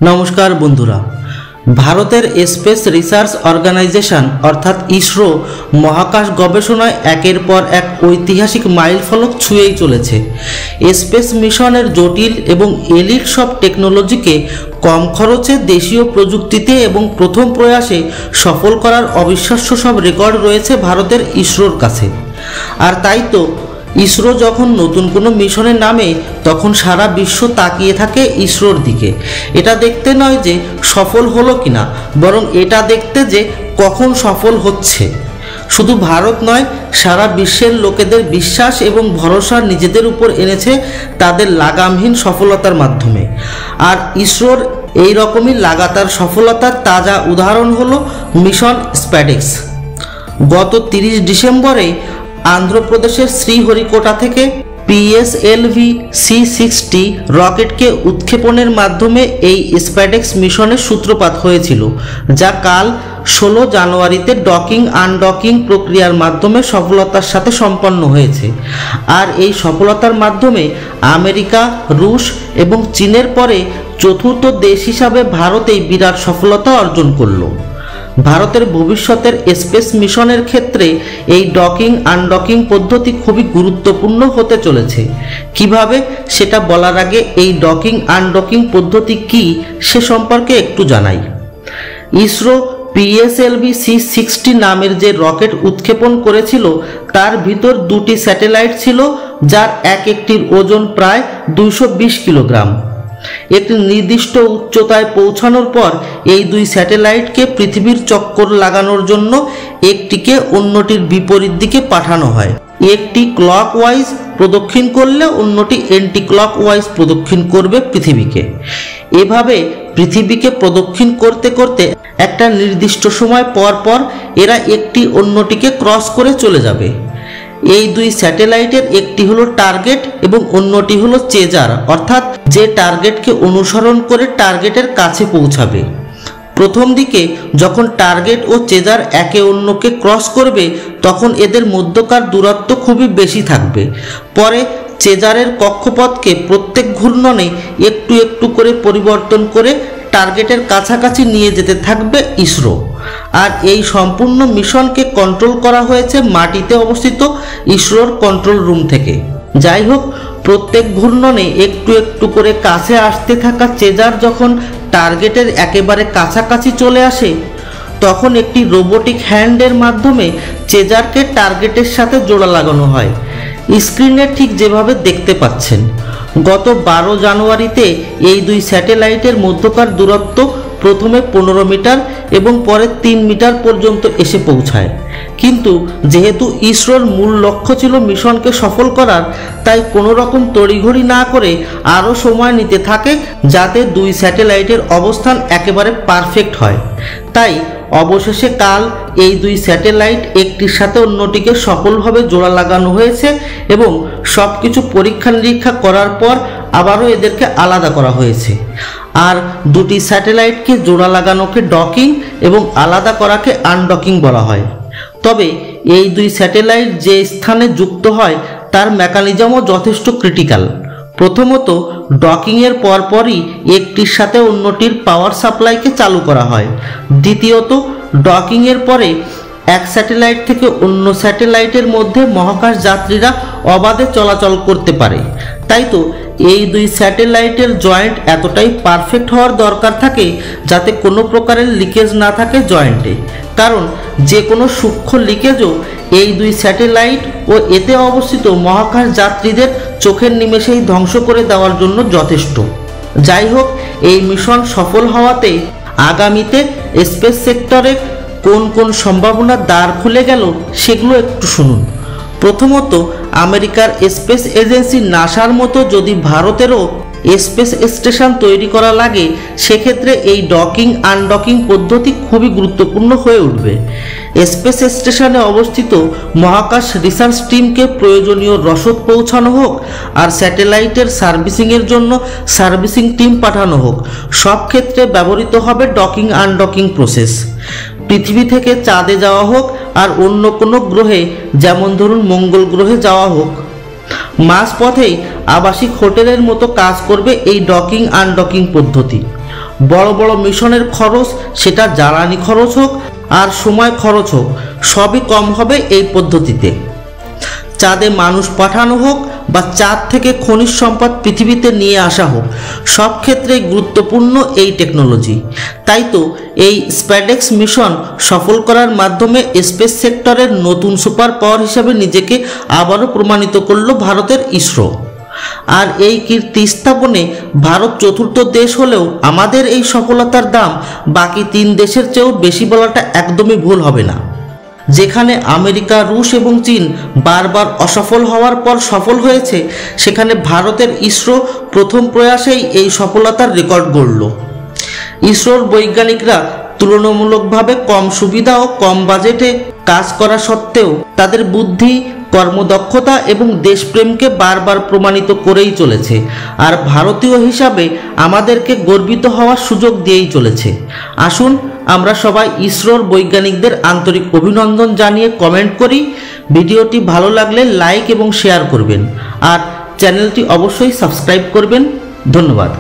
नमस्कार बंधुरा भारतेर स्पेस रिसार्च अर्गानाइजेशन अर्थात इसरो महाकाश गवेषणाय एकेर पर एक ऐतिहासिक माइल फलक छुएई चलेছে। स्पेस मिशनेर जटिल एवं एलिट सब टेक्नोलॉजी के कम खरचे देशीय प्रजुक्तिते एवं प्रथम प्रयासे सफल करार अविश्वास्य सब रेकर्ड रयेছে भारतेर इसरोर काছে। और ताई तो इसरो जखन नतून कोनो मिशने नामे तखन सारा विश्व ताकिये थाके इसरोर दिके। एटा देखते नय जे सफल हलो किना बरং एटा देखते जे कखन सफल होच्छे। शुधु भारत नय सारा विश्वेर लोकेदेर विश्वास एवं भरोसा निजेदेर उपर एनेছে तादेर लागामहीन सफलतार माध्यमे। और इसरोर এই রকমই লাগাতার সফলতার তাজা উদাহরণ হলো মিশন স্প্যাডেক্স। গত 30 ডিসেম্বরে आंध्रप्रदेशेर श्रीहरिकोटा थेके PSLV C60 रकेट के उत्क्षेपणेर माध्यमे एई स्प्याडेक्स मिशनेर सूत्रपात हयेछिलो, जा काल 16 জানুয়ারিতে डकिंग आनडकिंग प्रक्रियार माध्यमे सफलतार साथे सम्पन्न हयेछे। और एई सफलतार माध्यमे आमेरिका, रूस एवं चीनेर परे चतुर्थ देश हिसाबे भारत एई बिराट सफलता अर्जन करलो। भारतेर भविष्यतेर स्पेस मिशनेर क्षेत्रे एई डकिंग आनडकिंग पद्धति खूबই गुरुत्वपूर्ण होते चलेছে। কিভাবে সেটা বলার আগে এই ডকিং আনডকিং পদ্ধতি কি সে সম্পর্কে একটু জানাই। ইসরো PSLV C60 নামের যে রকেট উৎক্ষেপণ করেছিল তার ভিতর দুটি স্যাটেলাইট ছিল, যার এক একটির ওজন প্রায় 220 কিলোগ্রাম। एक निर्दिष्ट उच्चताय पौঁছানোর पर এই দুই স্যাটেলাইটকে পৃথিবীর চক্কর লাগানোর জন্য একটিকে অন্যটির বিপরীত দিকে পাঠানো হয়। একটি ক্লকওয়াইজ প্রদক্ষিণ করলে অন্যটি অ্যান্টি ক্লকওয়াইজ প্রদক্ষিণ করবে পৃথিবীকে। এভাবে পৃথিবীকে প্রদক্ষিণ করতে করতে একটা নির্দিষ্ট সময় পর পর এরা একটি অন্যটিকে ক্রস করে চলে যাবে। এই দুই স্যাটেলাইটের একটি হলো টার্গেট এবং অন্যটি হলো চেজার, অর্থাৎ যে টার্গেটকে অনুসরণ করে টার্গেটের কাছে পৌঁছাবে। প্রথম দিকে যখন টার্গেট ও চেজার একে অন্যকে ক্রস করবে তখন এদের মধ্যকার দূরত্ব খুবই বেশি থাকবে। পরে চেজারের কক্ষপথকে প্রত্যেক ঘূর্ণনে একটু একটু করে পরিবর্তন করে টার্গেটের কাছাকাছি নিয়ে যেতে থাকবে ইসরো। আর এই সম্পূর্ণ মিশনকে কন্ট্রোল করা হয়েছে মাটিতে অবস্থিত ইসরোর কন্ট্রোল রুম থেকে। যাই হোক, প্রত্যেক ঘূর্ণনে একটু একটু করে কাছে আসতে থাকা চেজার যখন টার্গেটের একেবারে কাছাকাছি চলে আসে তখন একটি রোবোটিক হ্যান্ডের মাধ্যমে চেজারকে টার্গেটের সাথে জোড়া লাগানো হয়, স্ক্রিনে ঠিক যেভাবে দেখতে পাচ্ছেন। গত 12 জানুয়ারিতে এই দুই স্যাটেলাইটের মধ্যকার দূরত্ব প্রথমে 15 মিটার এবং পরে 3 মিটার পর্যন্ত এসে পৌঁছায়। কিন্তু যেহেতু ইসরোর মূল লক্ষ্য ছিল মিশনকে সফল করার, তাই কোনো রকম তড়িঘড়ি না করে আরও সময় নিতে থাকে যাতে দুই স্যাটেলাইটের অবস্থান একেবারে পারফেক্ট হয়। তাই অবশেষে কাল এই দুই স্যাটেলাইট একটির সাথে অন্যটিকে সফলভাবে জোড়া লাগানো হয়েছে এবং সব কিছু পরীক্ষা নিরীক্ষা করার পর আবারও এদেরকে আলাদা করা হয়েছে। আর দুটি স্যাটেলাইটকে জোড়া লাগানোকে ডকিং এবং আলাদা করাকে আনডকিং বলা হয়। তবে এই দুই স্যাটেলাইট যে স্থানে যুক্ত হয় তার মেকানিজমও যথেষ্ট ক্রিটিক্যাল। প্রথমত ডকিংয়ের পরপরই একটির সাথে অন্যটির পাওয়ার সাপ্লাইকে চালু করা হয়। দ্বিতীয়ত ডকিংয়ের পরে এক স্যাটেলাইট থেকে অন্য স্যাটেলাইটের মধ্যে মহাকাশ যাত্রীরা অবাধে চলাচল করতে পারে। তাই তো এই দুই স্যাটেলাইটের জয়েন্ট এতটাই পারফেক্ট হওয়ার দরকার থাকে যাতে কোনো প্রকারের লিকেজ না থাকে জয়েন্টে, কারণ যে কোনো সূক্ষ্ম লিকেজও এই দুই স্যাটেলাইট ও এতে অবস্থিত মহাকাশ যাত্রীদের চোখের নিমেষেই ধ্বংস করে দেওয়ার জন্য যথেষ্ট। যাই হোক, এই মিশন সফল হওয়াতে আগামীতে স্পেস সেক্টরে কোন কোন সম্ভাবনার দ্বার খুলে গেল সেগুলো একটু শুনুন। প্রথমত, আমেরিকার স্পেস এজেন্সি নাসার মতো যদি ভারতেরও স্পেস স্টেশন তৈরি করা লাগে সেক্ষেত্রে এই ডকিং আনডকিং পদ্ধতি খুবই গুরুত্বপূর্ণ হয়ে উঠবে। স্পেস স্টেশনে অবস্থিত মহাকাশ রিসার্চ টিমকে প্রয়োজনীয় রসদ পৌঁছানো হোক আর স্যাটেলাইটের সার্ভিসিংয়ের জন্য সার্ভিসিং টিম পাঠানো হোক, সব ক্ষেত্রে ব্যবহৃত হবে ডকিং আনডকিং প্রসেস। পৃথিবী থেকে চাঁদে যাওয়া হোক আর অন্য কোনো গ্রহে, যেমন ধরুন মঙ্গল গ্রহে যাওয়া হোক, মাঝপথেই আবাসিক হোটেলের মতো কাজ করবে এই ডকিং আনডকিং পদ্ধতি। বড় বড় মিশনের খরচ, সেটা জ্বালানি খরচ হোক আর সময় খরচ হোক, সবই কম হবে এই পদ্ধতিতে। চাঁদে মানুষ পাঠানো হোক বা চাঁদ থেকে খনিজ সম্পদ পৃথিবীতে নিয়ে আসা হোক, সব ক্ষেত্রেই গুরুত্বপূর্ণ এই টেকনোলজি। তাই তো এই স্প্যাডেক্স মিশন সফল করার মাধ্যমে স্পেস সেক্টরের নতুন সুপার পাওয়ার হিসেবে নিজেকে আবারও প্রমাণিত করল ভারতের ইসরো। আর এই কীর্তি স্থাপনে ভারত চতুর্থ দেশ হলেও আমাদের এই সফলতার দাম বাকি 3 দেশের চেয়েও বেশি বলাটা একদমই ভুল হবে না। যেখানে আমেরিকা, রুশ এবং চীন বারবার অসফল হওয়ার পর সফল হয়েছে, সেখানে ভারতের ইসরো প্রথম প্রয়াসেই এই সফলতার রেকর্ড গড়ল। ইসরোর বৈজ্ঞানিকরা তুলনামূলকভাবে কম সুবিধা ও কম বাজেটে কাজ করা সত্ত্বেও তাদের বুদ্ধি, কর্মদক্ষতা এবং দেশপ্রেমকে বারবার প্রমাণিত করেই চলেছে। আর ভারতীয় হিসাবে আমাদেরকে গর্বিত হওয়ার সুযোগ দিয়েই চলেছে। আসুন আমরা সবাই ইসরোর বৈজ্ঞানিকদের আন্তরিক অভিনন্দন জানিয়ে কমেন্ট করি। ভিডিওটি ভালো লাগলে লাইক এবং শেয়ার করবেন আর চ্যানেলটি অবশ্যই সাবস্ক্রাইব করবেন। ধন্যবাদ।